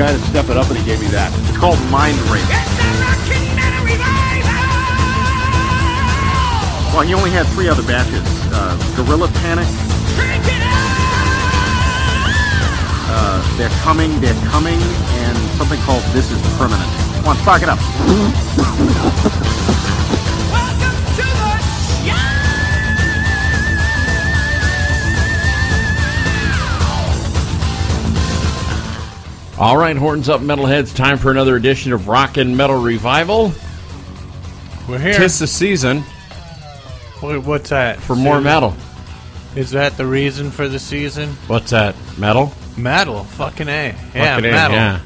guy to step it up, and he gave me that. It's called Mind Ring. Well, he only had 3 other batches. Gorilla Panic. They're coming, and something called This Is Permanent. Come on, spark it up. Welcome to the show! All right, horns up, metalheads. Time for another edition of Rockin' Metal Revival. We're here. 'Tis the season What's that? for more metal. Is that the reason for the season? What's that? Metal? Metal. Fucking A. Yeah, Fucking A, metal. yeah.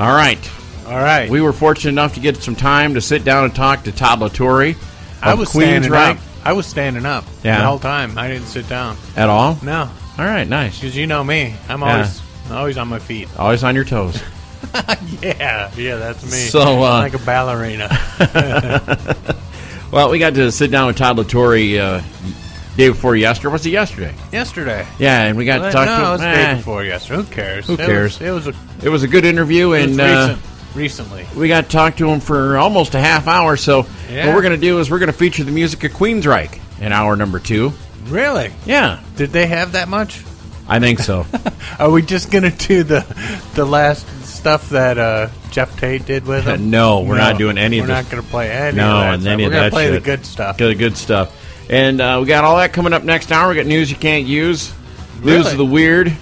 All right. All right. We were fortunate enough to get some time to sit down and talk to Todd LaTorre I of was standing Queensryche. up. I was standing up Yeah. the whole time. I didn't sit down. At all? No. All right, nice. Because you know me. I'm always on my feet. Always on your toes. Yeah, that's me. So, like a ballerina. Well, we got to sit down with Todd LaTorre day before yesterday. Was it yesterday? Yesterday. Yeah, and we got to talk to him. No, it was the day before yesterday. Who cares? Who cares? It It was a good interview, was and recently. we got to talk to him for almost a half hour. So Yeah. what we're going to do is we're going to feature the music of Queensryche in hour number 2. Really? Yeah, Did they have that much? I think so. Are we just going to do the last stuff that Jeff Tate did with him? No, we're not doing any of We're this. not going to play any No, of that and stuff. any We're of going that to play shit. the good stuff. Good, good stuff. And we got all that coming up next hour. We got news you can't use, news Really? of the weird,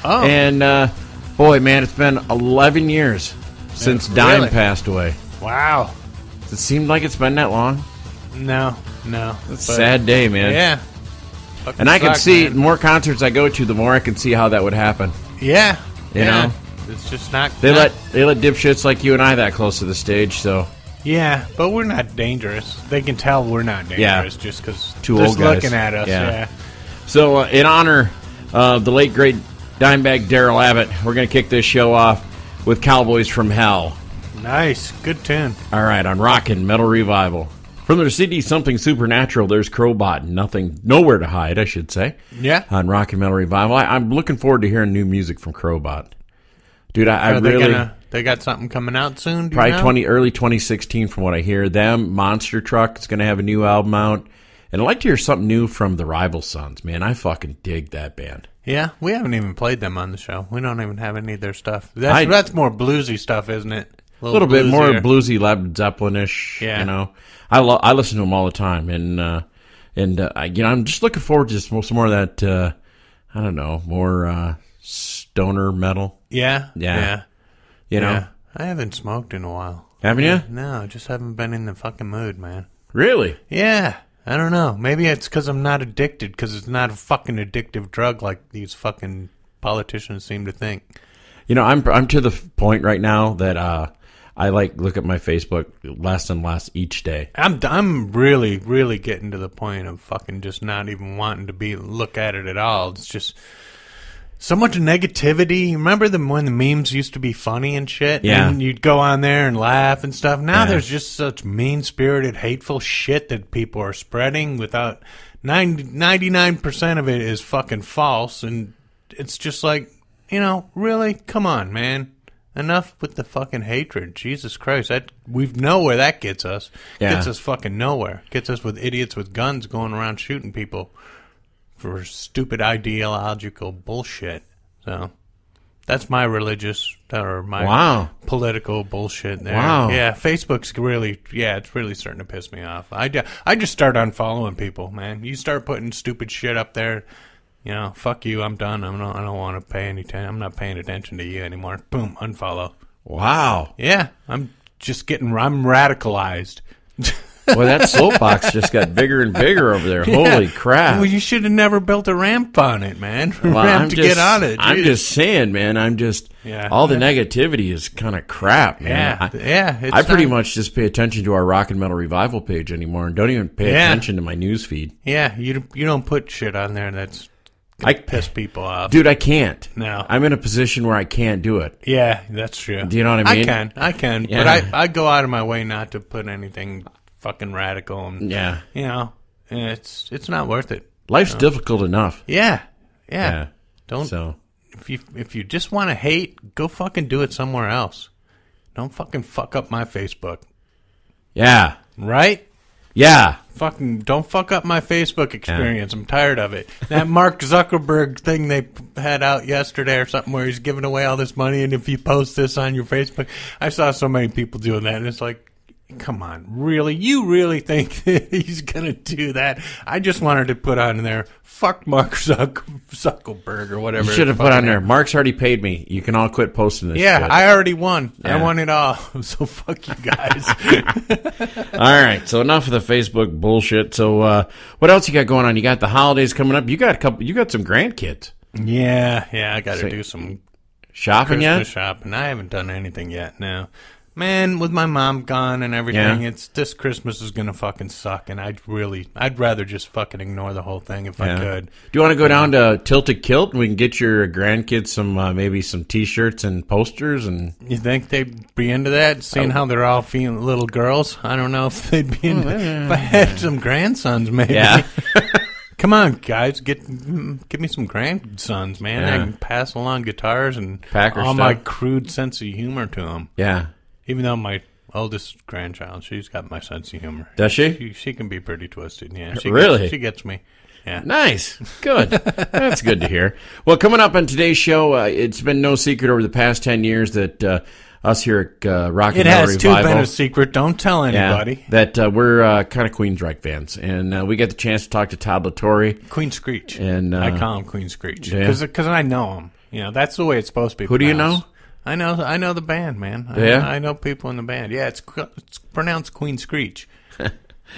Oh, and boy, man, it's been 11 years since Dime really? passed away. wow. Does it seem like it's been that long? No. It's a sad day, man. Yeah. Fucking And I can suck, see, man. the more concerts I go to, the more I can see how that would happen. Yeah. You know? It's just not. They let dipshits like you and I that close to the stage, so Yeah, but we're not dangerous. They can tell we're not dangerous Yeah. just because Two they're old guys. looking at us. Yeah. Yeah. So, in honor of the late, great Dimebag Daryl Abbott, we're going to kick this show off with Cowboys from Hell. Nice. Good tune. All right, on Rockin' Metal Revival. From their CD Something Supernatural, there's Crowbot. Nowhere to hide, I should say. Yeah. On Rockin' Metal Revival. I'm looking forward to hearing new music from Crowbot. Dude, I Are really... they got something coming out soon? Do Probably you know? early 2016 from what I hear. Them, Monster Truck is going to have a new album out. And I'd like to hear something new from the Rival Sons. Man, I fucking dig that band. Yeah, we haven't even played them on the show. We don't even have any of their stuff. That's more bluesy stuff, isn't it? A little bit more bluesier. bluesy, Led Zeppelin-ish. Yeah. You know, I listen to them all the time, and I'm just looking forward to some more of that. I don't know, more stoner metal. Yeah. Yeah. You know, Yeah. I haven't smoked in a while. haven't you? No, I just haven't been in the fucking mood, man. Really? Yeah. I don't know. Maybe it's because I'm not addicted, because it's not a fucking addictive drug like these fucking politicians seem to think. You know, I'm to the point right now that I look at my Facebook less and less each day. I'm really, really getting to the point of fucking just not even wanting to look at it at all. It's just so much negativity. Remember when the memes used to be funny and shit? Yeah. And you'd go on there and laugh and stuff. Now Yeah. there's just such mean-spirited, hateful shit that people are spreading without... 99% of it is fucking false, and it's just like, you know, really? Come on, man. Enough with the fucking hatred. Jesus Christ. We know where that gets us. Yeah. Gets us fucking nowhere. Gets us with idiots with guns going around shooting people for stupid ideological bullshit. So that's my religious or my political bullshit there. Wow. Yeah, Facebook's really, it's really starting to piss me off. I just start unfollowing people, man. You start putting stupid shit up there, you know, fuck you, I'm done. I don't want to pay any attention. I'm not paying attention to you anymore. Boom, unfollow. Wow. Yeah, I'm radicalized. Well, that soapbox just got bigger and bigger over there. Yeah. Holy crap. Well, you should have never built a ramp on it, man. Well, Get on it. I'm Jeez. just saying, man. All the negativity is kind of crap, man. I pretty much just pay attention to our Rock and Metal Revival page anymore and don't even pay attention to my news feed. Yeah, you don't put shit on there that's gonna piss people off. Dude, I can't. No. I'm in a position where I can't do it. Yeah, that's true. Do you know what I mean? I can. Yeah. But I go out of my way not to put anything fucking radical, and Yeah. you know, it's not worth it. Life's difficult enough. Yeah. Yeah. Don't So if you just want to hate, go fucking do it somewhere else. Don't fucking fuck up my Facebook. Yeah. Right? Yeah. Fucking don't fuck up my Facebook experience. I'm tired of it. That Mark Zuckerberg thing they had out yesterday or something where he's giving away all this money, and if you post this on your Facebook, I saw so many people doing that, and it's like, come on, really? You really think that he's going to do that? I just wanted to put on there, fuck Mark Zuckerberg or whatever. You should have put on there, Mark's already paid me. You can all quit posting this shit. I already won. Yeah. I won it all. So fuck you guys. All right, so enough of the Facebook bullshit. So what else you got going on? You got the holidays coming up. You got some grandkids. Yeah, I got to do some shopping Christmas shopping. I haven't done anything yet now. Man, with my mom gone and everything, this Christmas is gonna fucking suck, and I'd rather just fucking ignore the whole thing if I could. Do you want to go down to Tilted Kilt and we can get your grandkids some maybe some T-shirts and posters? And you think they'd be into that? Seeing how they're all feeling little girls, I don't know if they'd be into. If I had some grandsons, maybe. Yeah. Come on, guys, give me some grandsons, man. I can pass along guitars and all my crude sense of humor to them. Yeah. Even though my oldest grandchild, she's got my sense of humor. Does she? She can be pretty twisted, yeah. She gets me. Yeah. Nice. Good. That's good to hear. Well, coming up on today's show, it's been no secret over the past 10 years that us here at Rock and Metal Revival... It has been a secret. Don't tell anybody. Yeah, that we're kind of Queensryche fans. And we get the chance to talk to Todd LaTorre. Queensryche. And I call him Queensryche. Because I know him. You know, that's the way it's supposed to be. Who do you know? I know the band, man. I know people in the band. Yeah, it's pronounced Queensryche.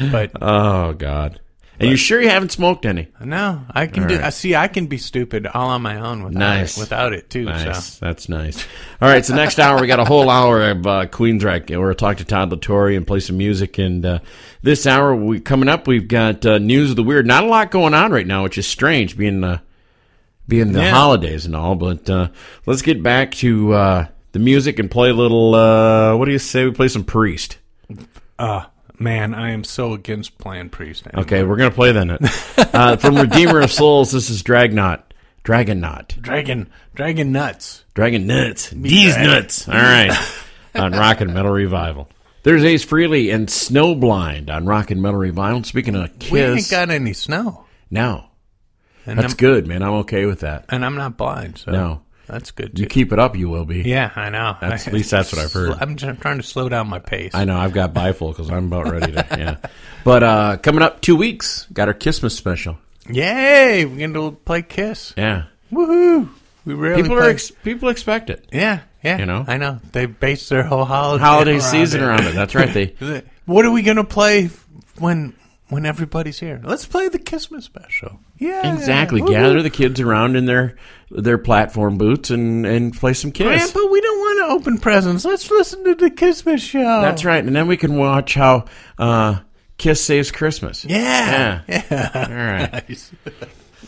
But oh God, and you sure you haven't smoked any? No, I can do. Right. See, I can be stupid all on my own without it too. Nice, so. That's nice. All right, so next hour we got a whole hour of Queensryche. We're gonna talk to Todd LaTorre and play some music. And this hour coming up, we've got news of the weird. Not a lot going on right now, which is strange, being the holidays and all, but let's get back to the music and play a little, what do you say we play some Priest? Man, I am so against playing Priest anymore. Okay, we're going to play then. From Redeemer of Souls, this is Dragon Nuts. Dragon Nuts. These nuts. All right, on Rock and Metal Revival. There's Ace Frehley and Snowblind on Rock and Metal Revival. Speaking of Kiss. We ain't got any snow. No. And that's good, man. I'm okay with that. And I'm not blind, so no. That's good, too. You keep it up, you will be. Yeah, I know. At least that's what I've heard. I'm just trying to slow down my pace. I know. I've got bifold because I'm about ready to, yeah. But coming up 2 weeks, got our Christmas special. Yay! We're going to play Kiss. Yeah. Woohoo! We really people expect it. Yeah. You know? I know. They base their whole holiday season around it. That's right. What are we going to play when everybody's here? Let's play the Christmas special. Yeah. Exactly. Woo-hoo. Gather the kids around in their platform boots and play some Kiss. Grandpa, we don't want to open presents. Let's listen to the Christmas show. That's right. And then we can watch how Kiss saves Christmas. Yeah. All right. Nice.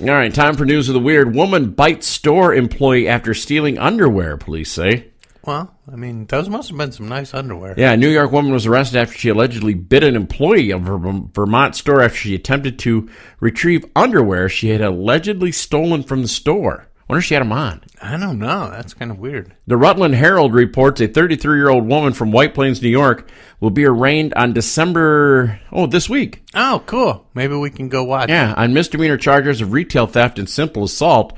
All right. Time for news of the weird. Woman bites store employee after stealing underwear, police say. Well, I mean, those must have been some nice underwear. Yeah, a New York woman was arrested after she allegedly bit an employee of her Vermont store after she attempted to retrieve underwear she had allegedly stolen from the store. I wonder if she had them on. I don't know. That's kind of weird. The Rutland Herald reports a 33-year-old woman from White Plains, New York, will be arraigned on this week. Oh, cool. Maybe we can go watch. Yeah, on misdemeanor charges of retail theft and simple assault.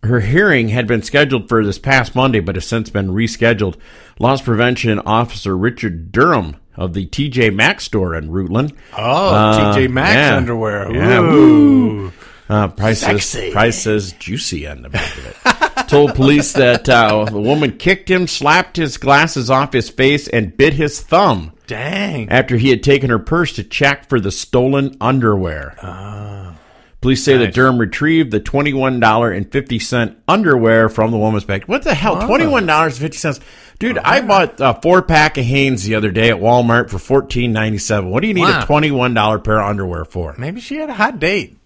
Her hearing had been scheduled for this past Monday, but has since been rescheduled. Loss prevention officer Richard Durham of the TJ Maxx store in Rutland. Oh, TJ Maxx underwear. Yeah. Ooh. Price says juicy on the back of it. Told police that the woman kicked him, slapped his glasses off his face, and bit his thumb. Dang. After he had taken her purse to check for the stolen underwear. Oh. Police say that Durham retrieved the $21.50 underwear from the woman's bag. What the hell? $21.50? Dude, I bought a 4-pack of Hanes the other day at Walmart for $14.97. What do you need a $21 pair of underwear for? Maybe she had a hot date.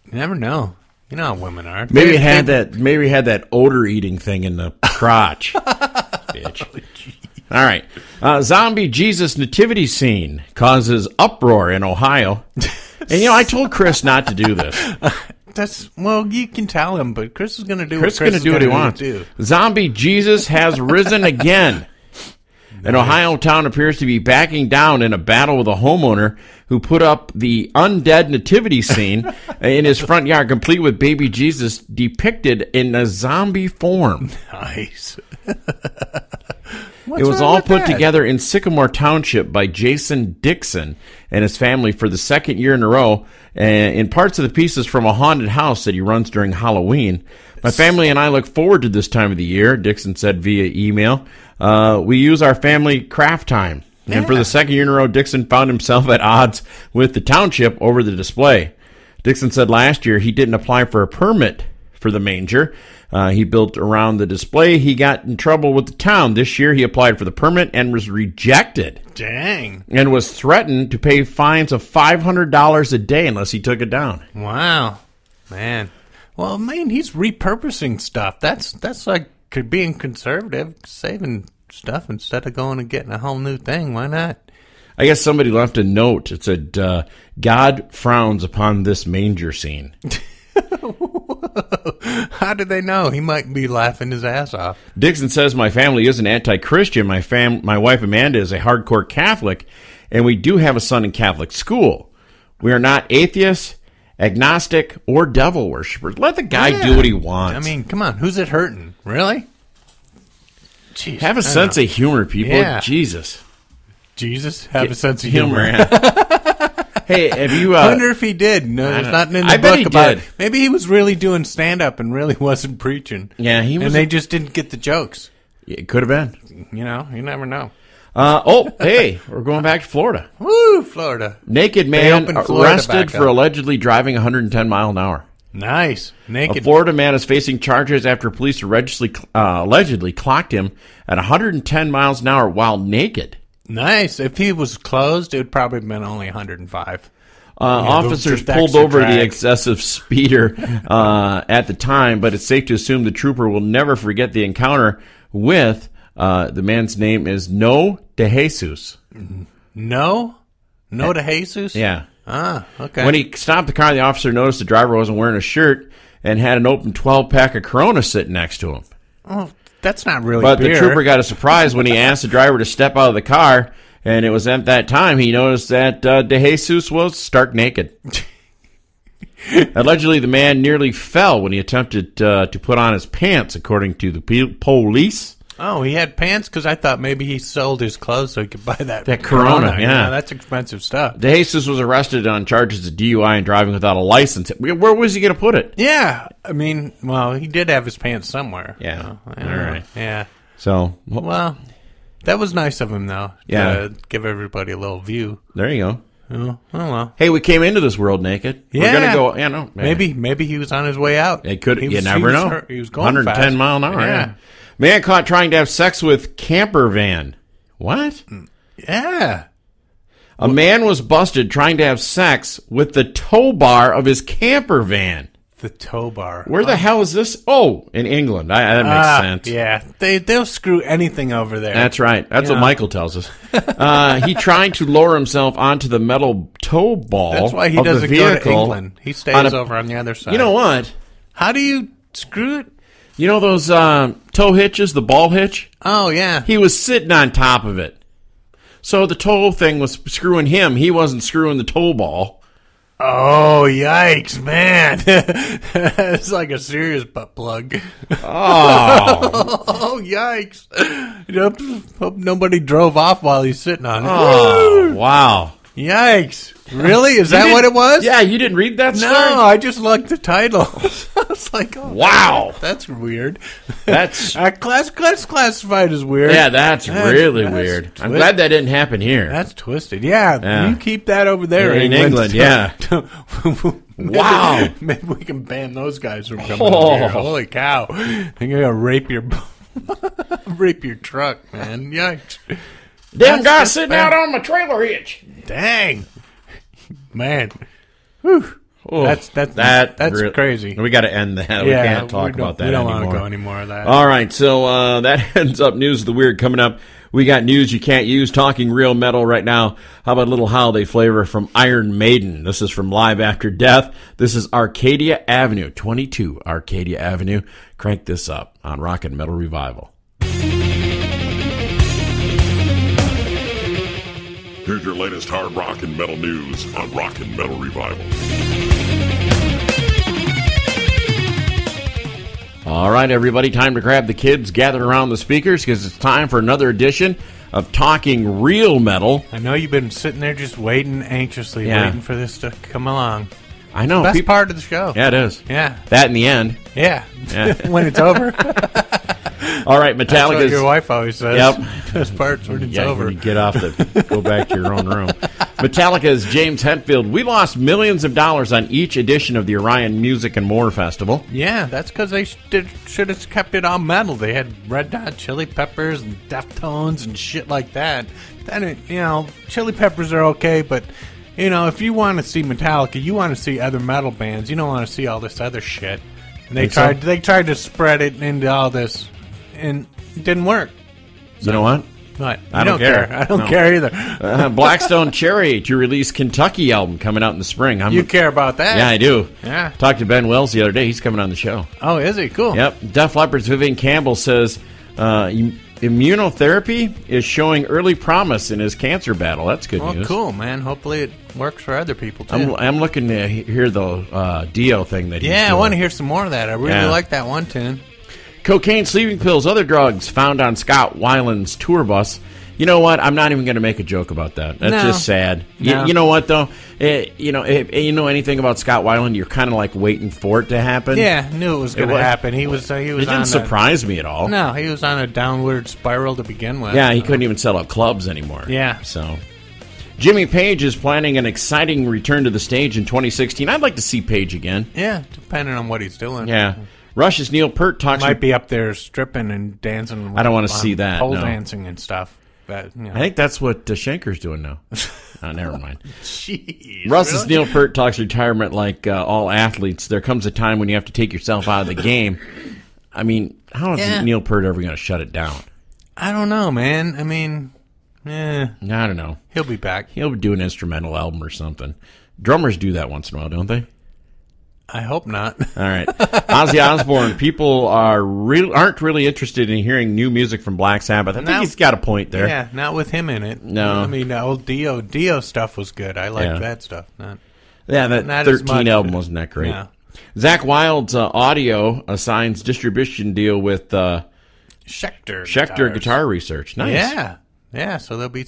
You never know. You know how women are. Maybe it had that odor eating thing in the crotch. Bitch. All right. Zombie Jesus nativity scene causes uproar in Ohio. And, I told Chris not to do this. Well, you can tell him, but Chris is going to do Chris what is going to do what he wants. do. Zombie Jesus has risen again. An Ohio town appears to be backing down in a battle with a homeowner who put up the undead nativity scene in his front yard, complete with baby Jesus depicted in a zombie form. Nice. It was all put together in Sycamore Township by Jason Dixon and his family for the second year in a row, in parts of the pieces from a haunted house that he runs during Halloween. My family and I look forward to this time of the year, Dixon said via email. We use our family craft time. Yeah. And for the second year in a row, Dixon found himself at odds with the township over the display. Dixon said last year he didn't apply for a permit for the manger. He built around the display. He got in trouble with the town. This year he applied for the permit and was rejected. Dang. And was threatened to pay fines of $500 a day unless he took it down. Wow. Man. Well, man, he's repurposing stuff. That's like being conservative, saving stuff instead of going and getting a whole new thing. Why not? I guess somebody left a note. It said, God frowns upon this manger scene. How did they know? He might be laughing his ass off. Dixon says, my family isn't anti-Christian. My wife Amanda is a hardcore Catholic, and we do have a son in Catholic school. We are not atheists, agnostic, or devil worshippers. Let the guy do what he wants. I mean, come on. Who's it hurting? Really? Jeez, have a sense of humor, people. Yeah. Jesus, have a sense of humor. Hey, have you... I wonder if he did. No, there's nothing in the book about it. Maybe he was really doing stand-up and really wasn't preaching. Yeah, he was. And they just didn't get the jokes. It could have been. You know, you never know. Hey, we're going back to Florida. Woo, Florida. Naked man arrested for allegedly driving 110 miles an hour. Nice. Naked. A Florida man is facing charges after police allegedly clocked him at 110 miles an hour while naked. Nice. If he was closed, it would probably have been only 105. Officers pulled over the excessive speeder at the time, but it's safe to assume the trooper will never forget the encounter with the man's name is No de Jesus. No de Jesus? Yeah. Ah, okay. When he stopped the car, the officer noticed the driver wasn't wearing a shirt and had an open 12-pack of Corona sitting next to him. Oh, that's not really But beer. The trooper got a surprise when he asked the driver to step out of the car, and it was at that time he noticed that De Jesus was stark naked. Allegedly, the man nearly fell when he attempted to put on his pants, according to the police. Oh, he had pants? Because I thought maybe he sold his clothes so he could buy that Corona. Yeah, that's expensive stuff. De Jesus was arrested on charges of DUI and driving without a license. Where was he going to put it? Yeah, I mean, well, he did have his pants somewhere. Yeah, all right. Yeah. So, well, that was nice of him, though. Yeah, to give everybody a little view. There you go. Oh well. Hey, we came into this world naked. Yeah. We're gonna go. Yeah, no. Maybe he was on his way out. It could. You never know. He was going 110 fast. mile an hour. Yeah. Man caught trying to have sex with camper van. What? Yeah. A man was busted trying to have sex with the tow bar of his camper van. The tow bar. Where the hell is this? Oh, in England. That makes sense. Yeah, they'll screw anything over there. That's right. That's what Michael tells us. He tried to lower himself onto the metal tow ball. That's why he of doesn't the go vehicle to England. He stays over on the other side. You know what? How do you screw it? You know those tow hitches, the ball hitch? Oh, yeah. He was sitting on top of it. So the tow thing was screwing him. He wasn't screwing the tow ball. Oh, yikes, man. It's like a serious butt plug. Oh. Oh, yikes. Hope nobody drove off while he's sitting on it. Oh, wow. Yikes. Really? Is that what it was? Yeah, you didn't read that story? No, I just liked the title. I was like, oh, wow. That's weird. That's classified as weird. Yeah, that's really weird. I'm glad that didn't happen here. That's twisted. Yeah, you keep that over there in England. Yeah. Wow. Maybe we can ban those guys from coming over here. Holy cow. They're going to rape your truck, man. Yikes. Damn guy sitting out on my trailer hitch. Dang. Man. Whew. Oh, that's crazy. We got to end that. We can't talk about that anymore. We don't want to go any more of that. All right, so that ends up News of the Weird. Coming up, we got news you can't use, talking real metal right now. How about a little holiday flavor from Iron Maiden? This is from Live After Death. This is Arcadia Avenue, 22 Arcadia Avenue. Crank this up on Rock and Metal Revival. Here's your latest hard rock and metal news on Rock and Metal Revival. All right, everybody, time to grab the kids, gather around the speakers, because it's time for another edition of Talking Real Metal. I know you've been sitting there just waiting, anxiously waiting for this to come along. I know. Best part of the show. Yeah, it is. Yeah. That in the end. Yeah. When it's over. All right, Metallica's... That's what your wife always says. Yep. Best part's when it's over. When you get off go back to your own room. Metallica's James Hetfield. We lost millions of dollars on each edition of the Orion Music and More Festival. Yeah, that's because they should have kept it all metal. They had Red Hot Chili Peppers and Deftones and shit like that. Then, Chili Peppers are okay, but... if you want to see Metallica, you want to see other metal bands. You don't want to see all this other shit. And they tried to spread it into all this, and it didn't work. So, you know what? What? I don't care. I don't care either. Blackstone Cherry to release Kentucky album coming out in the spring. You care about that? Yeah, I do. Yeah. Talked to Ben Wells the other day. He's coming on the show. Oh, is he? Cool. Yep. Def Leppard's Vivian Campbell says immunotherapy is showing early promise in his cancer battle. That's good news. Cool, man. Hopefully it works for other people, too. I'm looking to hear the Dio thing that he's doing. I want to hear some more of that. I really like that one tune. Cocaine, sleeping pills, other drugs found on Scott Weiland's tour bus. You know what? I'm not even going to make a joke about that. That's just sad. No. You know what, though? If you know anything about Scott Weiland, you're kind of like waiting for it to happen. Yeah, knew it was going to happen. He was. It didn't surprise me at all. No, he was on a downward spiral to begin with. Yeah, he couldn't even sell out clubs anymore. Yeah. So, Jimmy Page is planning an exciting return to the stage in 2016. I'd like to see Page again. Yeah, depending on what he's doing. Yeah. Rush's Neil Peart talks. Might be up there stripping and dancing. I don't want to see that. Pole dancing and stuff. But, I think that's what Schenker's doing now. Never mind. Jeez, Russ's Neil Peart talks retirement like all athletes. There comes a time when you have to take yourself out of the game. I mean, how is Neil Peart ever going to shut it down? I don't know, man. I mean, I don't know. He'll be back. He'll do an instrumental album or something. Drummers do that once in a while, don't they? I hope not. All right. Ozzy Osbourne. People aren't really interested in hearing new music from Black Sabbath. I think he's got a point there. Yeah, not with him in it. No. I mean, the old Dio stuff was good. I liked that stuff. That 13 album wasn't that great. No. Zach Wilde's audio signs distribution deal with Schecter Guitar Research. Nice. Yeah, so there'll be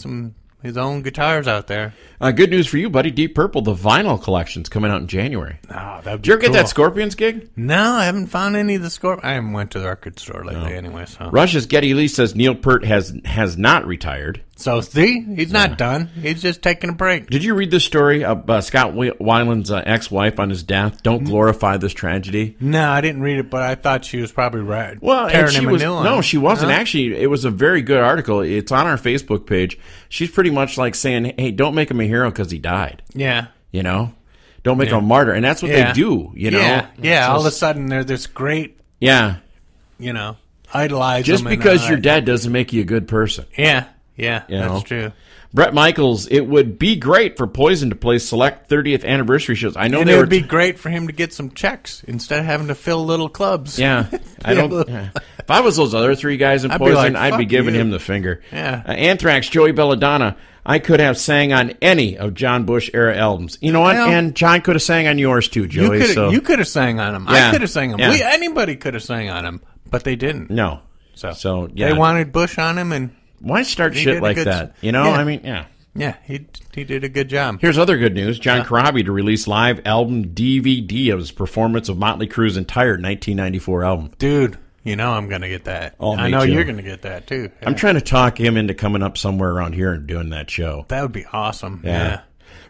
his own guitars out there. Good news for you, buddy. Deep Purple, the vinyl collection's coming out in January. Oh, that'd be Did you ever cool. get that Scorpions gig? No, I haven't found any of the Scorpions. I haven't went to the record store lately anyway. So Rush's Geddy Lee says Neil Peart has not retired. So see, he's not done. He's just taking a break. Did you read this story of Scott Weiland's ex-wife on his death? Don't glorify this tragedy. No, I didn't read it, but I thought she was probably right. Well, tearing him a new one. No, she wasn't. Actually, it was a very good article. It's on our Facebook page. She's pretty much like saying, hey, don't make him a hero because he died. Yeah. Don't make him a martyr. And that's what they do, Yeah, all of a sudden they're this great, idolize just them. Because you're dead doesn't make you a good person. Yeah, that's true. Bret Michaels, it would be great for Poison to play select 30th anniversary shows. I know it would be great for him to get some checks instead of having to fill little clubs. Yeah, if I was those other three guys in Poison, I'd be giving him the finger. Yeah. Anthrax, Joey Belladonna. I could have sang on any of John Bush era albums. You know what? And John could have sang on yours too, Joey. You could have sang on them. Yeah. I could have sang them. Yeah. Anybody could have sang on them, but they didn't. No. So they wanted Bush on him, and why start shit like that? I mean, Yeah, he did a good job. Here's other good news. John Corabi to release live album DVD of his performance of Motley Crue's entire 1994 album. Dude, I'm going to get that. Oh, I know too. you're going to get that, too. Yeah. I'm trying to talk him into coming up somewhere around here and doing that show. That would be awesome. Yeah.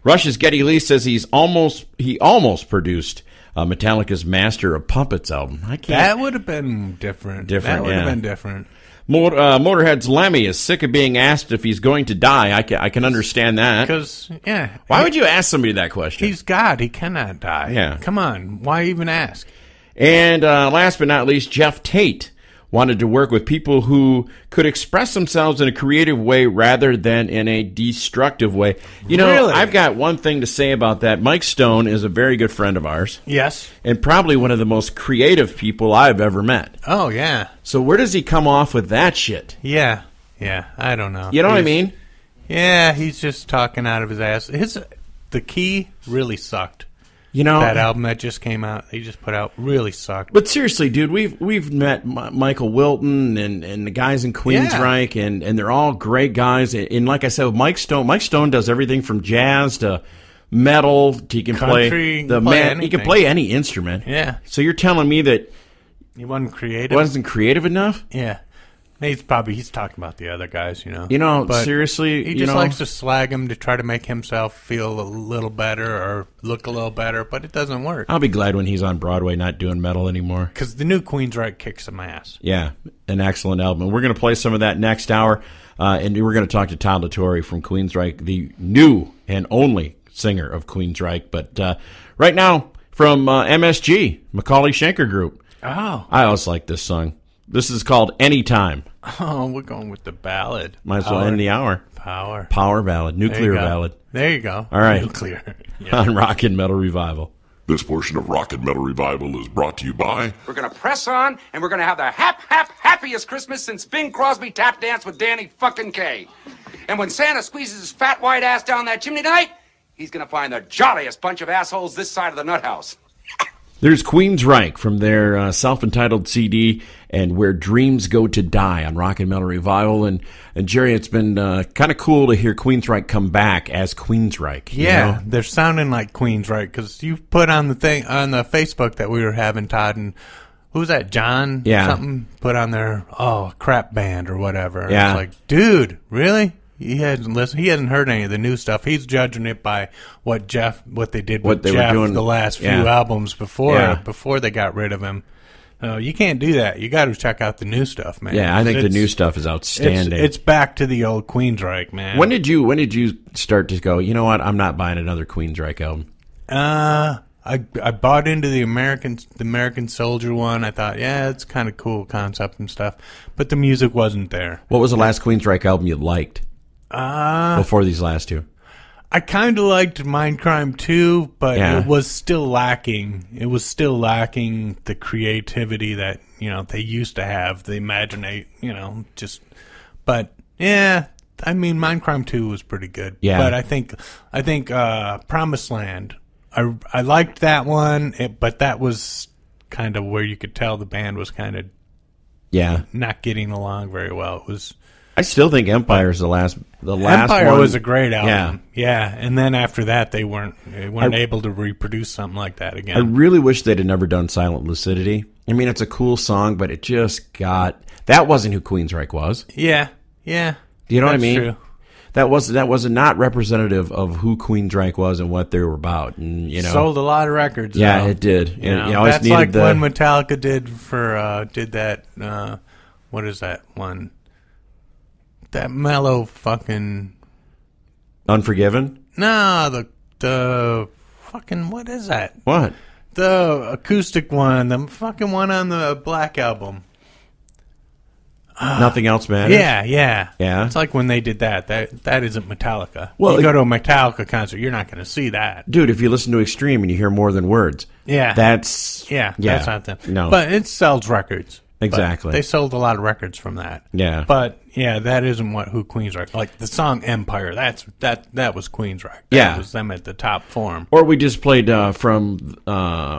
Rush's Geddy Lee says he almost produced Metallica's Master of Puppets album. That would have been different. That would have been different. Motorhead's Lemmy is sick of being asked if he's going to die. I can understand that. Because, yeah. Why would you ask somebody that question? He's God. He cannot die. Yeah. Come on. Why even ask? And last but not least, Jeff Tate wanted to work with people who could express themselves in a creative way rather than in a destructive way. You know, Really? I've got one thing to say about that. Mike Stone is a very good friend of ours. Yes. And probably one of the most creative people I've ever met. Oh, yeah. So where does he come off with that shit? Yeah. Yeah. I don't know. You know what I mean? Yeah, he's just talking out of his ass. The Key really sucked. You know, That album that just came out, he just put out, really sucked. but seriously, dude, we've met Michael Wilton and the guys in Queensryche, and they're all great guys. And like I said, with Mike Stone does everything from jazz to metal. He can Country, play he can play he can anything. play any instrument. Yeah. So you're telling me that He wasn't creative. wasn't creative enough? Yeah. He's talking about the other guys, you know. You know, But seriously, He you just know, likes to slag him to try to make himself feel a little better or look a little better, but it doesn't work. I'll be glad when he's on Broadway not doing metal anymore. Because the new Queensryche kicks some ass. Yeah, an excellent album. We're going to play some of that next hour, and we're going to talk to Todd LaTorre from Queensryche, the new and only singer of Queensryche. But right now, from MSG, Macaulay Schenker Group. Oh. I always like this song. This is called Anytime. Oh, we're going with the ballad. Might as well end the hour. Power. Power ballad, There you nuclear go. ballad There you go. All right. Nuclear. Yeah. on Rock and Metal Revival. This portion of Rock and Metal Revival is brought to you by We're gonna press on, and we're gonna have the happiest Christmas since Bing Crosby tap danced with Danny fucking Kaye. And when Santa squeezes his fat white ass down that chimney tonight, he's gonna find the jolliest bunch of assholes this side of the nut house. There's Queensryche from their self-entitled CD and Where Dreams Go to Die on Rock and Metal Revival. And Jerry, it's been kind of cool to hear Queensryche come back as Queensryche. you Yeah, know? they're sounding like Queensryche because you put on the thing on the Facebook that we were having, Todd, and who's that? John? Yeah. Something put on their crap band or whatever. Yeah. It's like, dude, really? He hasn't listened. He hasn't heard any of the new stuff. He's judging it by what they did with What they were Jeff doing. the last few Yeah. albums before Yeah. they got rid of him. You can't do that. You got to check out the new stuff, man. Yeah, I think the It's- new stuff is outstanding. It's back to the old Queensryche, man. When did you start to go, you know what, I'm not buying another Queensryche album? I bought into the American Soldier one. I thought, yeah, it's kind of cool concept and stuff, but the music wasn't there. What was the last Queensryche album you liked before these last two? I kind of liked Mindcrime too, but Yeah. it was still lacking. It was still lacking the creativity that they used to have, the imagination, But yeah, I mean, Mindcrime 2 was pretty good. Yeah. But I think Promised Land. I liked that one, but that was kind of where you could tell the band was kind of Yeah. not getting along very well. It was I still think Empire's the last Empire one. was a great album. Yeah. Yeah, and then after that they weren't able to reproduce something like that again. I really wish they'd have never done Silent Lucidity. I mean, it's a cool song, but it just that wasn't who Queensryche was. Yeah. Do you know what I That's mean? true. That was not representative of who Queensryche was and what they were about. And Sold a lot of records. yeah, though. it did. You And know, you always that's needed like the when Metallica did that. What is that one? That mellow fucking Unforgiven. no, the fucking what is that? What? The acoustic one, the fucking one on the Black album. Nothing else matters. Yeah. Yeah? It's like when they did that. That isn't Metallica. Well, you go to a Metallica concert, you're not going to see that. Dude, if you listen to Extreme and you hear more than words, Yeah. that's That's not them. No, But it sells records. But Exactly. they sold a lot of records from that. Yeah. But yeah, that isn't who Queensryche. Like the song Empire, that was Queensryche. That Yeah. was them at the top form. Or we just played from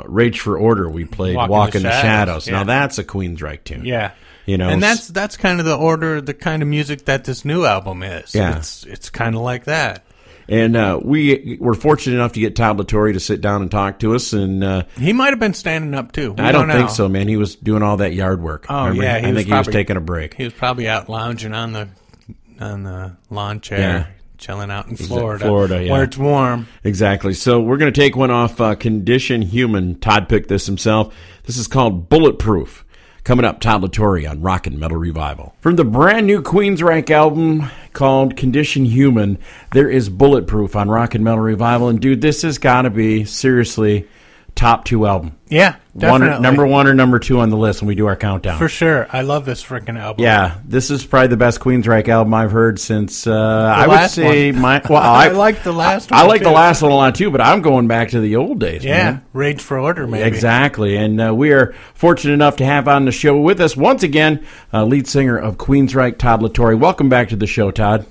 Rage for Order. We played Walk in the Shadows. Yeah. Now that's a Queensryche tune. Yeah. And that's kind of the kind of music that this new album is. Yeah. It's kind of like that. And we were fortunate enough to get Todd LaTorre to sit down and talk to us. And He might have been standing up too. We I don't know. think so, man. He was doing all that yard work. Oh, Remember? yeah, I think he was taking a break. He was probably out lounging on the lawn chair, Yeah. chilling out in Florida, Florida, yeah. where it's warm. Exactly. So we're going to take one off Condition Human. Todd picked this himself. This is called Bulletproof. Coming up, Todd LaTorre on Rockin' Metal Revival. From the brand new Queensryche album called Condition Human, there is Bulletproof on Rockin' Metal Revival. And, dude, this has got to be, seriously, top 2 album. Yeah, definitely. Number 1 or number 2 on the list when we do our countdown. For sure. I love this freaking album. Yeah, this is probably the best Queensryche album I've heard since, I would say, I like the last one. I like the last one a lot, too, but I'm going back to the old days, man. Rage for Order, maybe. Exactly, and we are fortunate enough to have on the show with us, once again, lead singer of Queensryche, Todd LaTorre. Welcome back to the show, Todd.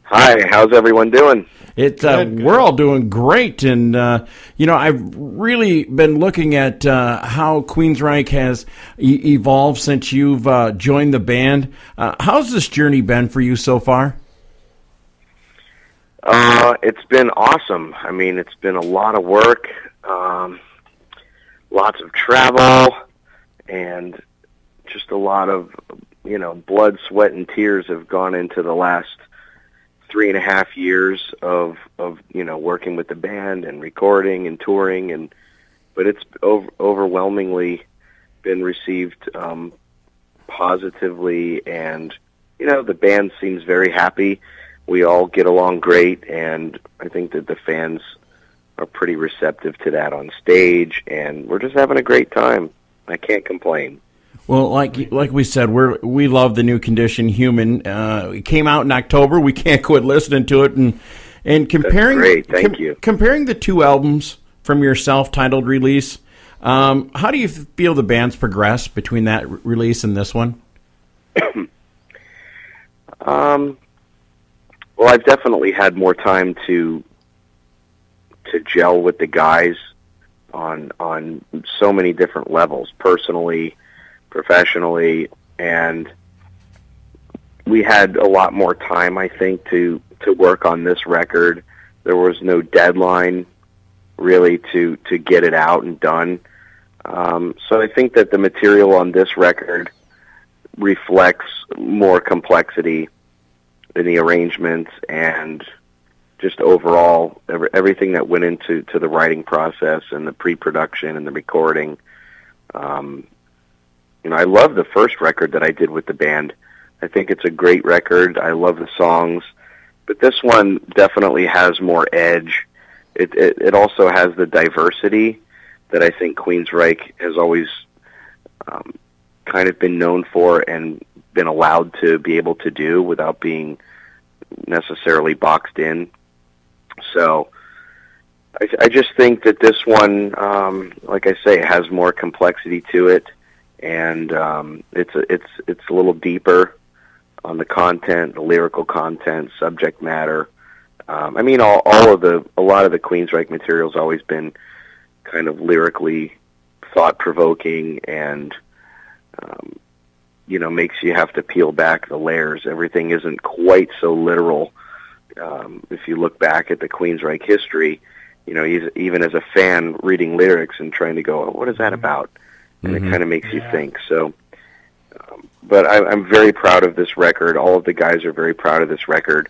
Hi, how's everyone doing? We're all doing great, and I've really been looking at how Queensryche has evolved since you've joined the band. How's this journey been for you so far? It's been awesome. I mean, it's been a lot of work, lots of travel, and just a lot of blood, sweat, and tears have gone into the last 3.5 years of working with the band and recording and touring, but it's overwhelmingly been received positively, and the band seems very happy. We all get along great, and I think that the fans are pretty receptive to that on stage, and we're just having a great time. I can't complain. Well, like we said, we love the new Condition Human. It came out in October. We can't quit listening to it, and comparing. That's great, thank you. Comparing the 2 albums from your self-titled release, how do you feel the band's progressed between that release and this one? Well, I've definitely had more time to gel with the guys on so many different levels, personally, professionally, and we had a lot more time, I think, to work on this record. There was no deadline really to get it out and done. So I think that the material on this record reflects more complexity in the arrangements and just overall everything that went into the writing process and the pre-production and the recording. I love the first record that I did with the band. I think it's a great record. I love the songs, but this one definitely has more edge. It also has the diversity that I think Queensryche has always kind of been known for and been allowed to be able to do without being necessarily boxed in. So I just think that this one, like I say, has more complexity to it, and it's a little deeper on the content, the lyrical content, subject matter. I mean, a lot of the Queensryche material's always been kind of lyrically thought-provoking and makes you have to peel back the layers. Everything isn't quite so literal. If you look back at the Queensryche history, even as a fan reading lyrics and trying to go, what is that about? And it kind of makes you think. So, but I'm very proud of this record. All of the guys are very proud of this record,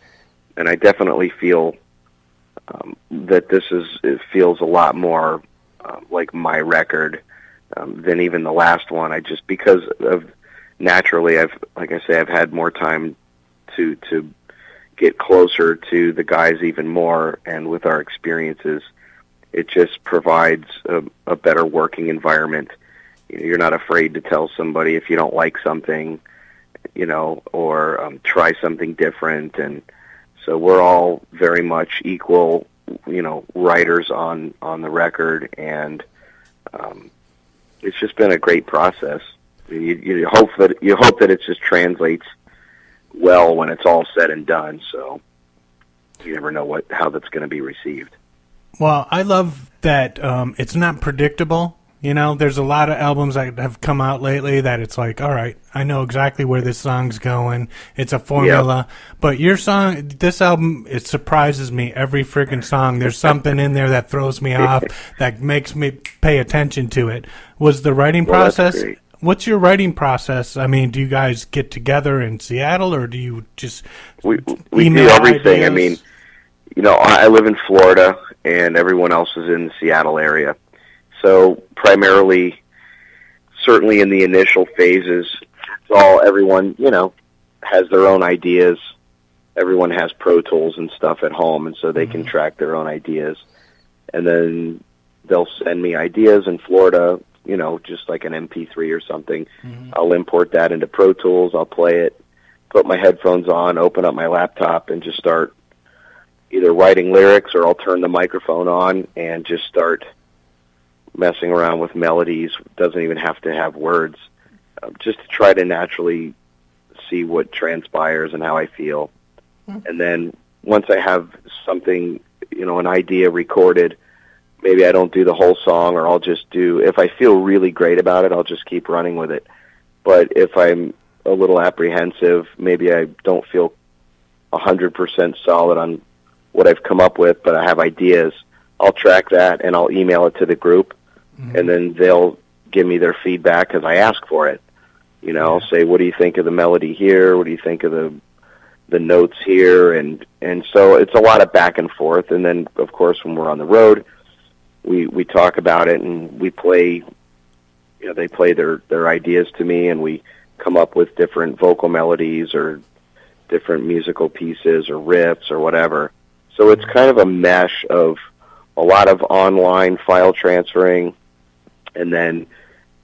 and I definitely feel that it feels a lot more like my record than even the last one. Because of naturally, I've had more time to get closer to the guys even more, and with our experiences, it just provides a better working environment. You're not afraid to tell somebody if you don't like something, or try something different, and so we're all very much equal, writers on the record, and it's just been a great process. You hope that it just translates well when it's all said and done. So you never know how that's going to be received. Well, I love that it's not predictable. There's a lot of albums that have come out lately that it's like, all right, I know exactly where this song's going. It's a formula. Yep. But your song, this album, it surprises me every freaking song. There's something in there that throws me off, that makes me pay attention to it. Was the writing process... What's your writing process? I mean, do you guys get together in Seattle, or do you just we do everything? Ideas? I mean, I live in Florida, and everyone else is in the Seattle area. So primarily, certainly in the initial phases, it's all everyone, has their own ideas. Everyone has Pro Tools and stuff at home, and so they can track their own ideas. And then they'll send me ideas in Florida, just like an MP3 or something. I'll import that into Pro Tools. I'll play it, put my headphones on, open up my laptop, and just start either writing lyrics, or I'll turn the microphone on and just start messing around with melodies. Doesn't even have to have words, just to try to naturally see what transpires and how I feel. And then once I have something, an idea recorded, maybe I don't do the whole song, or I'll just do, if I feel really great about it, I'll just keep running with it. But if I'm a little apprehensive, maybe I don't feel 100% solid on what I've come up with, but I have ideas, I'll track that and I'll email it to the group, and then they'll give me their feedback because I ask for it. I'll say, what do you think of the melody here? What do you think of the notes here? And so it's a lot of back and forth. And then, of course, when we're on the road, we talk about it, and we play, they play their ideas to me, and we come up with different vocal melodies or different musical pieces or riffs or whatever. So it's kind of a mesh of a lot of online file transferring, and then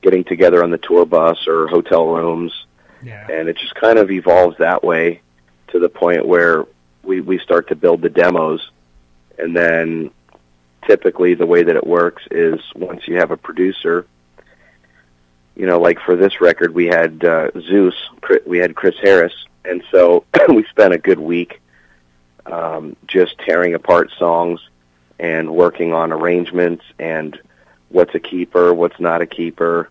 getting together on the tour bus or hotel rooms. Yeah. And it just kind of evolves that way to the point where we start to build the demos. And then typically the way that it works is once you have a producer, like for this record, we had Zeus, we had Chris Harris. And so we spent a good week just tearing apart songs and working on arrangements and what's a keeper, what's not a keeper,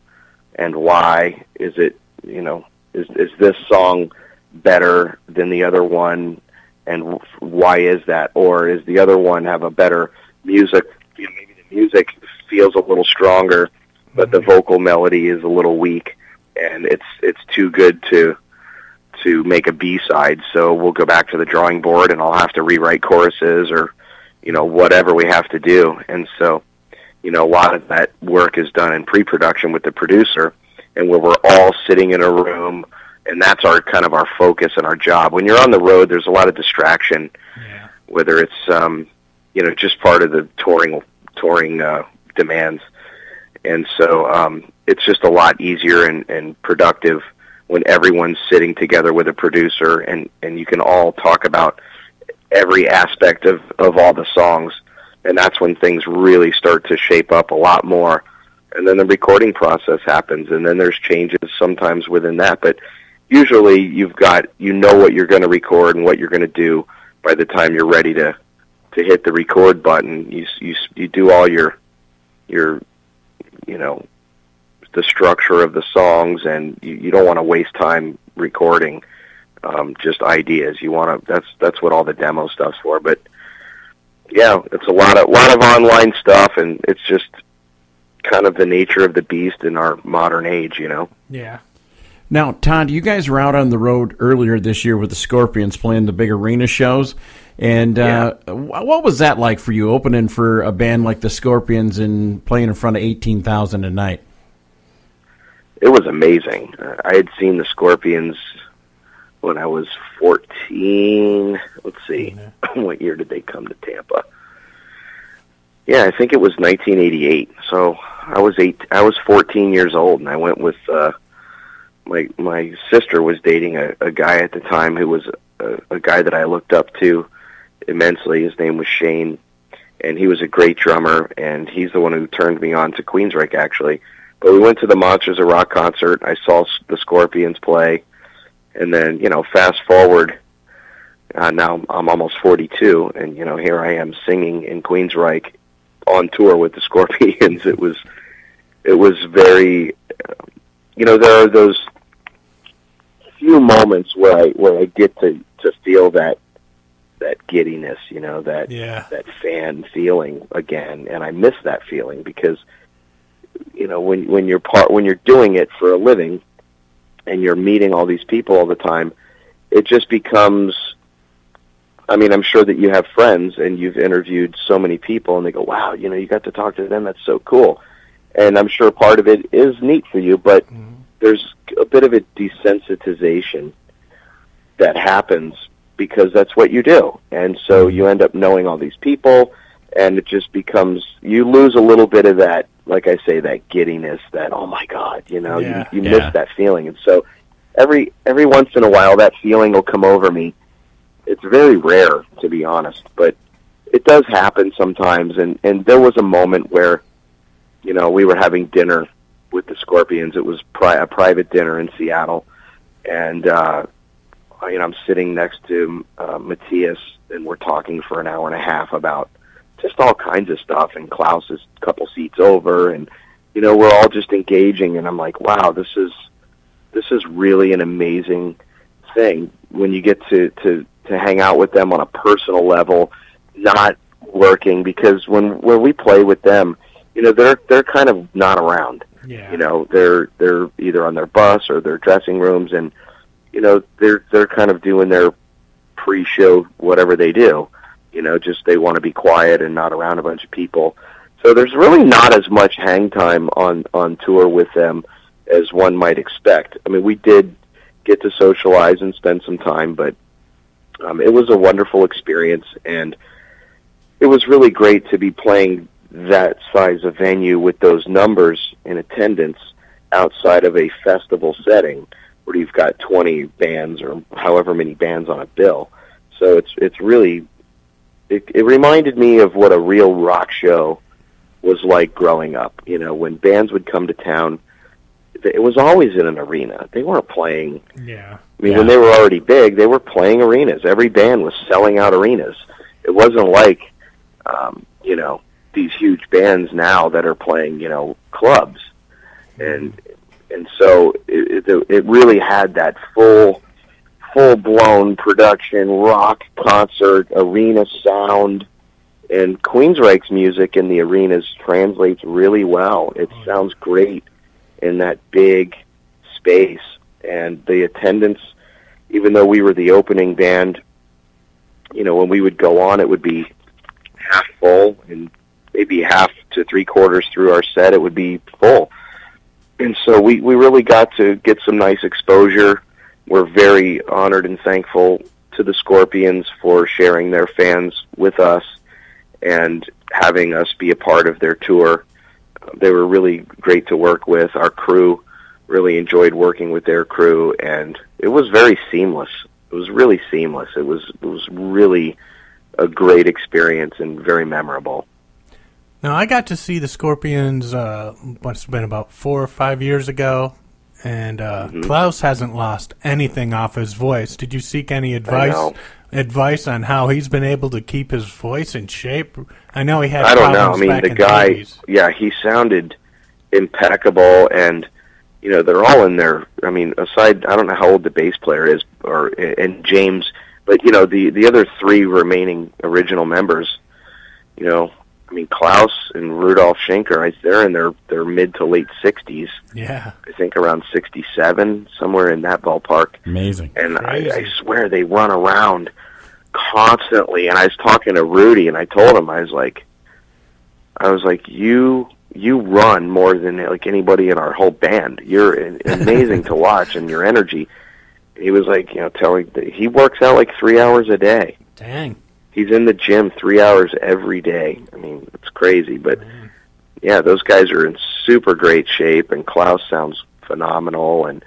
and why. Is it, is this song better than the other one, and why is that? Or is the other one have a better music? Maybe the music feels a little stronger, but the vocal melody is a little weak, and it's too good to make a B-side. So we'll go back to the drawing board, and I'll have to rewrite choruses or, whatever we have to do. And so, a lot of that work is done in pre-production with the producer, and where we're all sitting in a room, and that's our kind of our focus and our job. When you're on the road, there's a lot of distraction, whether it's just part of the touring demands, and so it's just a lot easier and productive when everyone's sitting together with a producer, and you can all talk about every aspect of all the songs, and that's when things really start to shape up a lot more. And then the recording process happens, and then there's changes sometimes within that. But usually you've got, what you're going to record and what you're going to do by the time you're ready to hit the record button. You do all your the structure of the songs, and you don't want to waste time recording just ideas. You want to, that's what all the demo stuff's for. But yeah, it's a lot of online stuff, and it's just kind of the nature of the beast in our modern age, Yeah. Now, Todd, you guys were out on the road earlier this year with the Scorpions playing the big arena shows. And what was that like for you, opening for a band like the Scorpions and playing in front of 18,000 a night? It was amazing. I had seen the Scorpions when I was 14. Let's see. What year did they come to Tampa? Yeah, I think it was 1988. So I was 14 years old, and I went with my sister was dating a guy at the time who was a guy that I looked up to immensely. His name was Shane, and he was a great drummer, and he's the one who turned me on to Queensryche, actually. But we went to the Monsters of Rock concert. I saw the Scorpions play, and then, fast forward, now I'm almost 42, and, here I am singing in Queensryche on tour with the Scorpions. It was very, there are those few moments where I get to feel that giddiness, that fan feeling again, and I miss that feeling because, when you're doing it for a living and you're meeting all these people all the time, it just becomes, I'm sure that you have friends and you've interviewed so many people and they go, wow, you got to talk to them. That's so cool. And I'm sure part of it is neat for you, but there's a bit of a desensitization that happens because that's what you do. And so you end up knowing all these people, and it just becomes, you lose a little bit of that, like I say, that giddiness, that, oh my God, you miss that feeling. And so every once in a while that feeling will come over me. It's very rare, to be honest, but it does happen sometimes. And there was a moment where, we were having dinner with the Scorpions. It was a private dinner in Seattle, and I'm sitting next to Matthias, and we're talking for an hour and a half about just all kinds of stuff, and Klaus is a couple seats over, and we're all just engaging, and I'm like, wow, this is really an amazing thing when you get to hang out with them on a personal level, not working, because when we play with them, they're kind of not around. Yeah. They're either on their bus or their dressing rooms, and they're kind of doing their pre-show whatever they do. Just they want to be quiet and not around a bunch of people. So there's really not as much hang time on tour with them as one might expect. I mean, we did get to socialize and spend some time, but it was a wonderful experience, and it was really great to be playing that size of venue with those numbers in attendance outside of a festival setting where you've got 20 bands or however many bands on a bill. So it's really, it reminded me of what a real rock show was like growing up. When bands would come to town, it was always in an arena. They weren't playing. Yeah. I mean, when they were already big, they were playing arenas. Every band was selling out arenas. It wasn't like, these huge bands now that are playing, clubs. And so it really had that full-blown production, rock concert, arena sound. And Queensryche's music in the arenas translates really well. It sounds great in that big space. And the attendance, even though we were the opening band, when we would go on, it would be half full, and maybe half to three-quarters through our set, it would be full. And so we really got to get some nice exposure. We're very honored and thankful to the Scorpions for sharing their fans with us and having us be a part of their tour. They were really great to work with. Our crew really enjoyed working with their crew, and it was very seamless. It was really seamless. It was really a great experience and very memorable. Now, I got to see the Scorpions, what's been about 4 or 5 years ago, and Klaus hasn't lost anything off his voice. Did you seek any advice on how he's been able to keep his voice in shape? I know he had problems back in the 80s. Yeah, he sounded impeccable, and they're all in there. I mean, aside, I don't know how old the bass player is, and James, but the other 3 remaining original members, Klaus and Rudolf Schenker, they're in their mid to late 60s. Yeah. I think around 67, somewhere in that ballpark. Amazing. And I swear they run around constantly. And I was talking to Rudy, and I told him, I was like, you run more than like anybody in our whole band. You're amazing to watch, and your energy. He was like, telling he works out like 3 hours a day. Dang. He's in the gym 3 hours every day. I mean, it's crazy, but yeah, those guys are in super great shape, and Klaus sounds phenomenal, and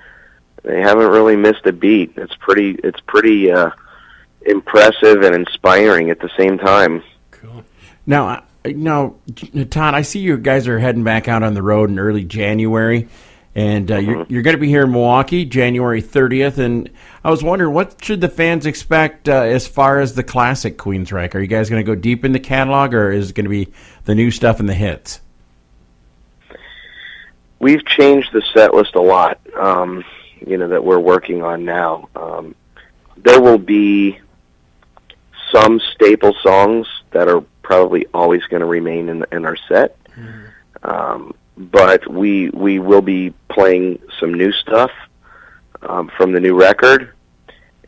they haven't really missed a beat. It's pretty impressive and inspiring at the same time. Cool. Now, Todd, I see you guys are heading back out on the road in early January. And you're going to be here in Milwaukee, January 30th. And I was wondering, what should the fans expect as far as the classic Queensryche? Are you guys going to go deep in the catalog, or is it going to be the new stuff and the hits? We've changed the set list a lot, that we're working on now. There will be some staple songs that are probably always going to remain in our set. But we will be playing some new stuff from the new record,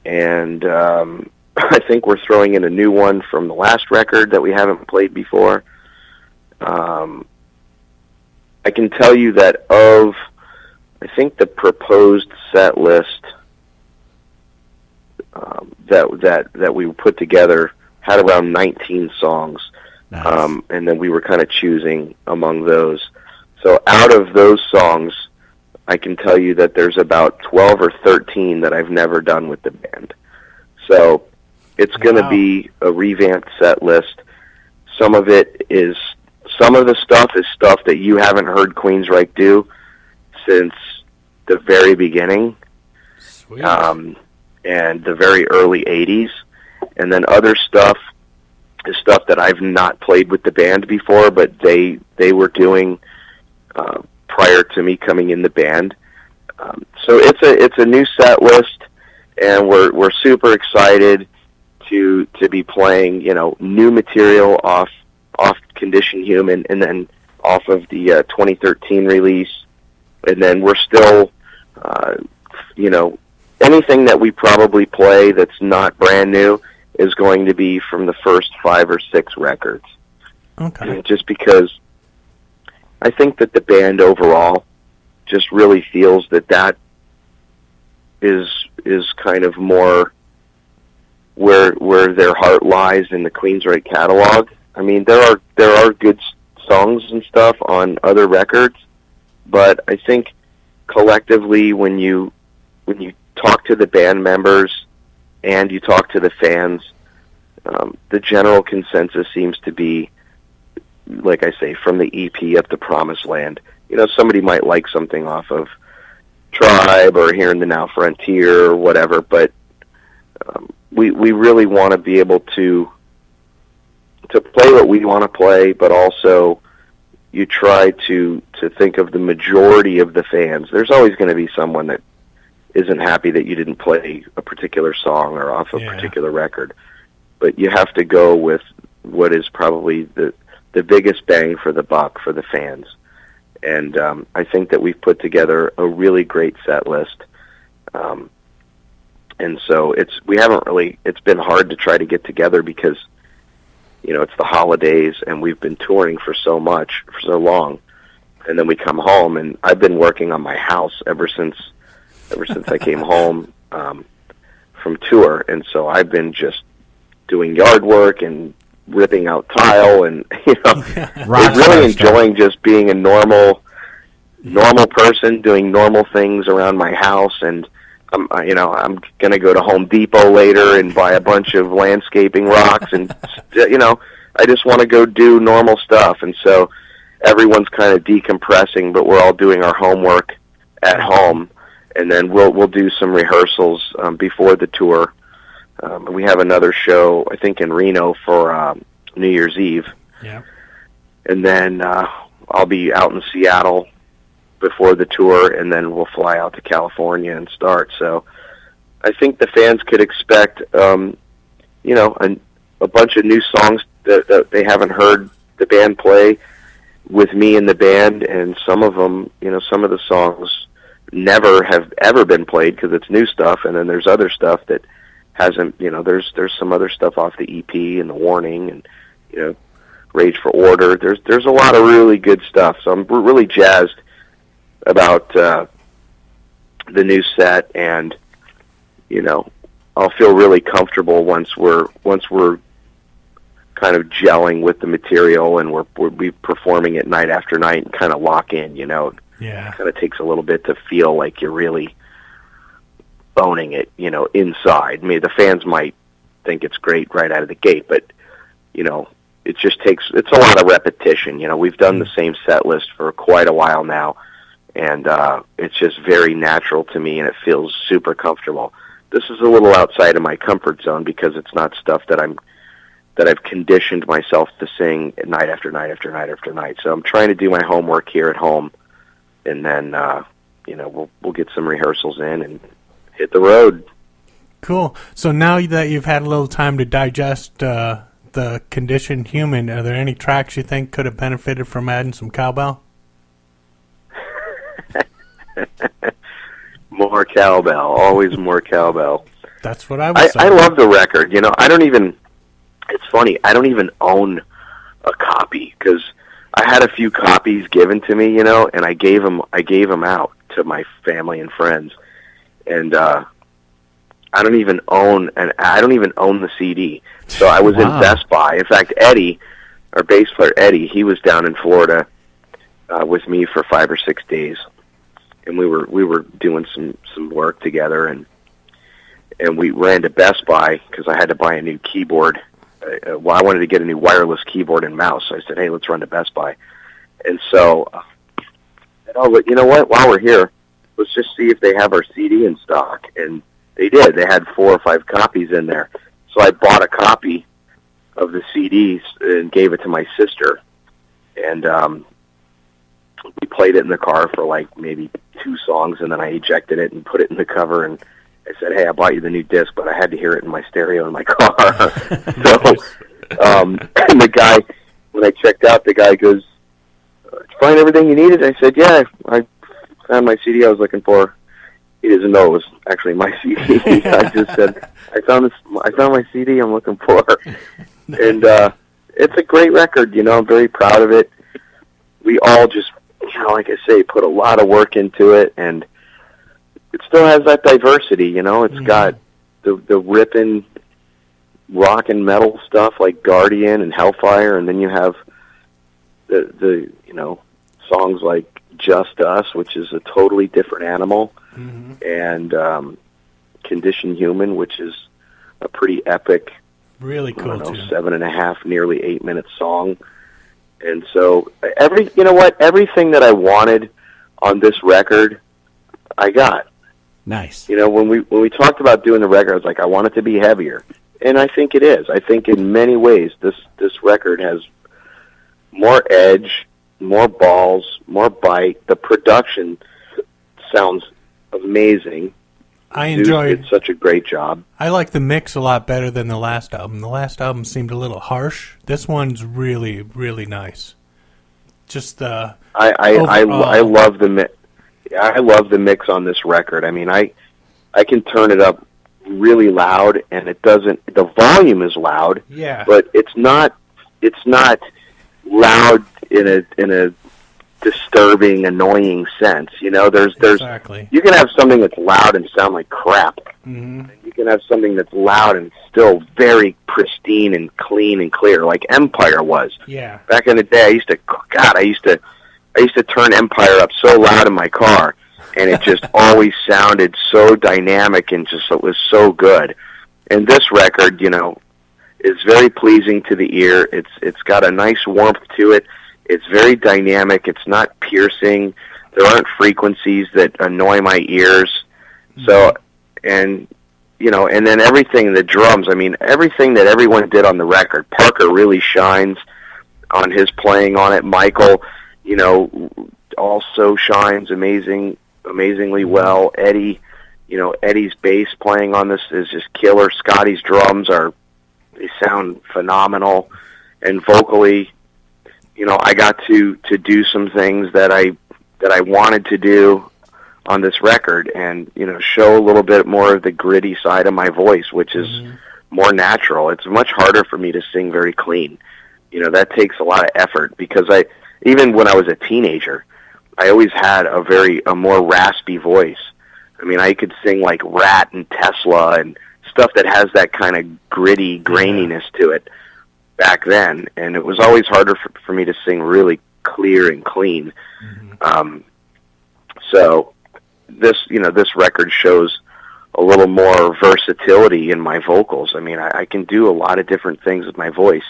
and I think we're throwing in a new one from the last record that we haven't played before. And I can tell you that of, I think the proposed set list that we put together had around 19 songs. Nice. And then we were kind of choosing among those. So out of those songs, I can tell you that there's about 12 or 13 that I've never done with the band. So it's going to be a revamped set list. Some of the stuff is stuff that you haven't heard Queensryche do since the very beginning. Sweet. And the very early 80s. And then other stuff is stuff that I've not played with the band before, but they were doing prior to me coming in the band. So it's a new set list, and we're super excited to be playing, new material off Condition Human, and then off of the 2013 release. And then we're still, anything that we probably play that's not brand new is going to be from the first 5 or 6 records. Okay. Just because I think that the band overall just really feels that is kind of more where their heart lies in the Queensryche catalog. I mean, there are good songs and stuff on other records, but I think collectively when you talk to the band members and you talk to the fans, the general consensus seems to be, like I say, from the EP up to Promised Land. Somebody might like something off of Tribe or Here in the Now Frontier or whatever, but we really want to be able to play what we want to play, but also you try to think of the majority of the fans. There's always going to be someone that isn't happy that you didn't play a particular song or off a particular record, but you have to go with what is probably the biggest bang for the buck for the fans. And I think that we've put together a really great set list. And so it's been hard to try to get together because, it's the holidays and we've been touring for so long. And then we come home, and I've been working on my house ever since I came home from tour. And so I've been just doing yard work and ripping out tile and, really enjoying just being a normal person doing normal things around my house. And I'm going to go to Home Depot later and buy a bunch of landscaping rocks, and I just want to go do normal stuff. And so everyone's kind of decompressing, but we're all doing our homework at home, and then we'll do some rehearsals before the tour. We have another show, I think, in Reno for New Year's Eve. Yeah. And then I'll be out in Seattle before the tour, and then we'll fly out to California and start. So I think the fans could expect, a bunch of new songs that they haven't heard the band play with me in the band, and some of them, some of the songs never have ever been played because it's new stuff, and then there's other stuff that hasn't, there's some other stuff off the EP and The Warning and, Rage for Order. There's a lot of really good stuff, so I'm really jazzed about the new set, and I'll feel really comfortable once we're kind of gelling with the material and we'll be performing it night after night and kind of lock in. Yeah, it kind of takes a little bit to feel like you're really owning it, inside. I mean, the fans might think it's great right out of the gate, but it's a lot of repetition. We've done the same set list for quite a while now, and it's just very natural to me, and it feels super comfortable. This is a little outside of my comfort zone because it's not stuff that I've conditioned myself to sing night after night after night after night. So I'm trying to do my homework here at home, and then we'll get some rehearsals in and hit the road. Cool. So now that you've had a little time to digest the Condition Human, are there any tracks you think could have benefited from adding some cowbell? More cowbell, always more cowbell. That's what I was saying. I love the record. It's funny, I don't even own a copy because I had a few copies given to me, and I gave them out to my family and friends, and I don't even own the CD. So I was in Best Buy. In fact, Eddie, our bass player Eddie, he was down in Florida with me for 5 or 6 days, and we were doing some work together, and we ran to Best Buy because I had to buy a new keyboard. I wanted to get a new wireless keyboard and mouse. So I said, hey, let's run to Best Buy. And so, you know what? While we're here, let's just see if they have our CD in stock. And they did. They had 4 or 5 copies in there. So I bought a copy of the CDs and gave it to my sister. And we played it in the car for like maybe 2 songs, and then I ejected it and put it in the cover, and I said, hey, I bought you the new disc, but I had to hear it in my stereo in my car. So, and the guy, when I checked out, the guy goes, did you find everything you needed? I said, yeah, I found my CD I was looking for. He doesn't know it was actually my CD. I just said, I found my CD I'm looking for. And it's a great record, I'm very proud of it. We all just, like I say, put a lot of work into it, and it still has that diversity, It's got the ripping rock and metal stuff like Guardian and Hellfire, and then you have the songs like Just Us, which is a totally different animal, and Condition Human, which is a pretty epic, really cool, 7.5, nearly 8-minute song. And so everything that I wanted on this record, I got. Nice. When we talked about doing the record, I was like, I want it to be heavier, and I think it is. I think in many ways this record has more edge, more balls, more bite. The production sounds amazing. I enjoyed. Did such a great job. I like the mix a lot better than the last album. The last album seemed a little harsh. This one's really, really nice. Just the I love the mix. I love the mix on this record. I mean, I can turn it up really loud, and it doesn't. The volume is loud, but it's not loud in a disturbing, annoying sense. There's exactly. You can have something that's loud and sound like crap. And you can have something that's loud and still very pristine and clean and clear, like Empire was. Yeah. Back in the day, I used to turn Empire up so loud in my car, and it just always sounded so dynamic, and just it was so good. And this record, is very pleasing to the ear. It's got a nice warmth to it. It's very dynamic. It's not piercing. There aren't frequencies that annoy my ears. So, and then everything, the drums, I mean, everything that everyone did on the record. Parker really shines on his playing on it. Michael, also shines amazingly well. Eddie, Eddie's bass playing on this is just killer. Scotty's drums they sound phenomenal. And vocally, I got to do some things that I wanted to do on this record, and show a little bit more of the gritty side of my voice, which is more natural. It's much harder for me to sing very clean. That takes a lot of effort, because even when I was a teenager, I always had a more raspy voice. I mean, I could sing like Rat and Tesla and stuff that has that kind of gritty graininess to it back then, and it was always harder for me to sing really clear and clean. So this record shows a little more versatility in my vocals. I mean, I can do a lot of different things with my voice,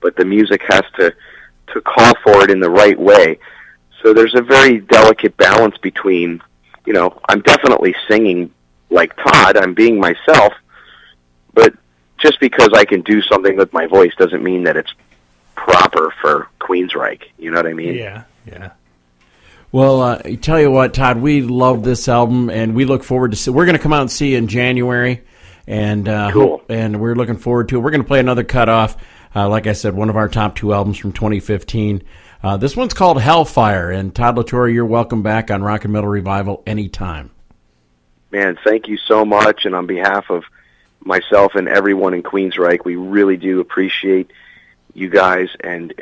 but the music has to call for it in the right way. So there's a very delicate balance between, I'm definitely singing like Todd, I'm being myself, but just because I can do something with my voice doesn't mean that it's proper for Queensryche. You know what I mean? Yeah. Well, I tell you what, Todd, we love this album, and we look forward to we're going to come out and see you in January, and cool. And we're looking forward to it. We're going to play another cutoff. Like I said, one of our top 2 albums from 2015. This one's called Hellfire, and Todd LaTorre, you're welcome back on Rock and Metal Revival anytime. Man, thank you so much, and on behalf of myself and everyone in Queensryche, we really do appreciate you guys, and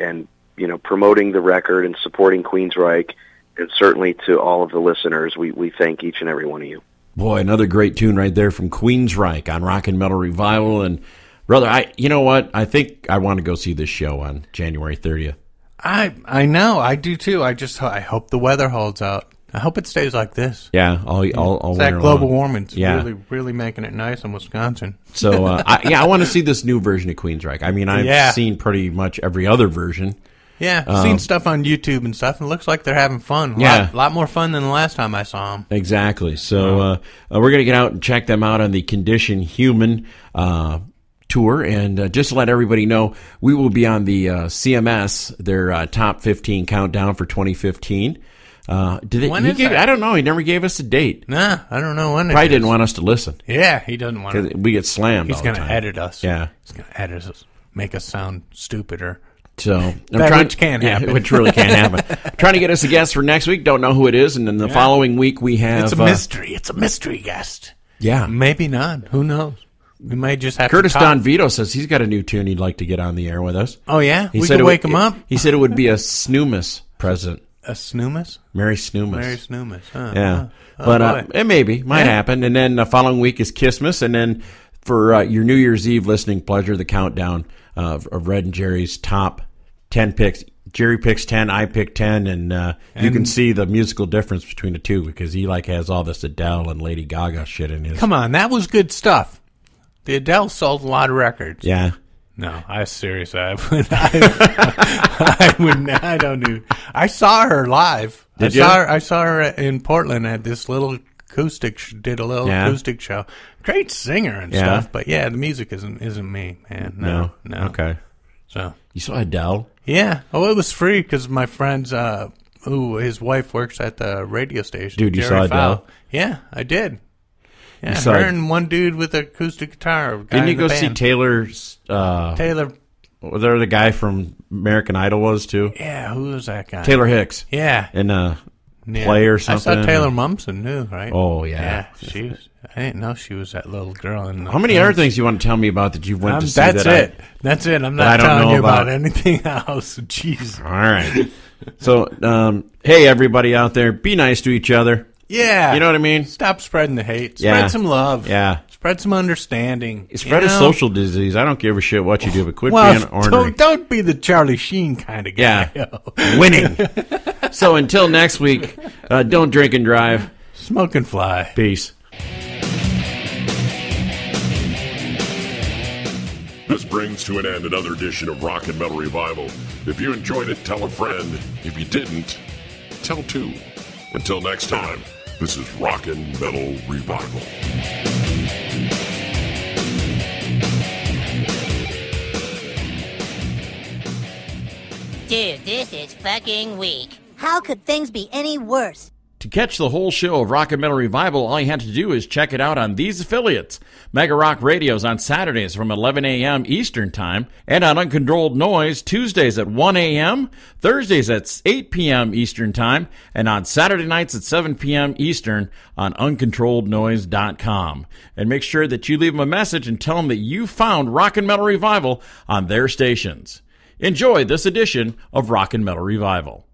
promoting the record and supporting Queensryche, and certainly to all of the listeners, we thank each and every one of you. Boy, another great tune right there from Queensryche on Rock and Metal Revival. And brother, you know what? I think I want to go see this show on January 30th. I know, I do too. I hope the weather holds out. I hope it stays like this. Yeah, all that global warming's yeah. really making it nice in Wisconsin. So, I want to see this new version of Queensryche. I mean, I've seen pretty much every other version. Yeah, I've seen stuff on YouTube and stuff, and it looks like they're having fun. A lot more fun than the last time I saw them. Exactly. So we're going to get out and check them out on the Condition Human tour. And just to let everybody know, we will be on the CMS, their Top 15 Countdown for 2015. When is that? I don't know. He never gave us a date. Nah, I don't know when. Probably didn't want us to listen. Yeah, he doesn't want to. We get slammed. He's going to edit us. Yeah, he's going to edit us, make us sound stupider. So which can't happen. Which really can't happen. Trying to get us a guest for next week. Don't know who it is, and then the following week we have. It's a mystery. It's a mystery guest. Yeah, maybe not. Who knows? We may just have Curtis to Don Vito says he's got a new tune he'd like to get on the air with us. Oh yeah, we could wake him up. He said it would be a Snoomus present. A Snoomus? Mary Snoomus. Mary Snoomus. Yeah, but it maybe might happen. And then the following week is Christmas, and then for your New Year's Eve listening pleasure, the countdown of Red and Jerry's top 10 picks. Jerry picks 10, I pick 10, and you can see the musical difference between the two because he has all this Adele and Lady Gaga shit in his. Come on, that was good stuff. The Adele sold a lot of records. Yeah. No, I was serious. I don't do. I saw her live. I saw her in Portland at this little acoustic. Did a little acoustic show. Great singer and stuff, but the music isn't me, man. No. Okay. So you saw Adele? Yeah. Oh, it was free because my friend's his wife works at the radio station. Dude, you Jerry saw Adele? Yeah, I did. Yeah, her and one dude with an acoustic guitar. Didn't you go see Taylor's? Taylor. There the guy from American Idol was too. Yeah, who was that guy? Taylor Hicks. Yeah. In Play or something. I saw Taylor Momsen too, right? Oh yeah. Yeah, I didn't know she was that little girl. How many other things you want to tell me about that you went to see? That's it. I'm not telling you about anything else. Jeez. All right. So, hey, everybody out there, be nice to each other. Yeah. You know what I mean? Stop spreading the hate. Spread some love. Yeah. Spread some understanding. Spread a social disease. I don't give a shit what you do, but quit being ornery. Don't be the Charlie Sheen kind of guy. Yeah. Winning. So until next week, don't drink and drive. Smoke and fly. Peace. This brings to an end another edition of Rock and Metal Revival. If you enjoyed it, tell a friend. If you didn't, tell two. Until next time, this is Rock and Metal Revival. Dude, this is fucking weak. How could things be any worse? To catch the whole show of Rock and Metal Revival, all you have to do is check it out on these affiliates. Mega Rock Radios on Saturdays from 11 a.m. Eastern Time, and on Uncontrolled Noise Tuesdays at 1 a.m., Thursdays at 8 p.m. Eastern Time, and on Saturday nights at 7 p.m. Eastern on UncontrolledNoise.com. And make sure that you leave them a message and tell them that you found Rock and Metal Revival on their stations. Enjoy this edition of Rock and Metal Revival.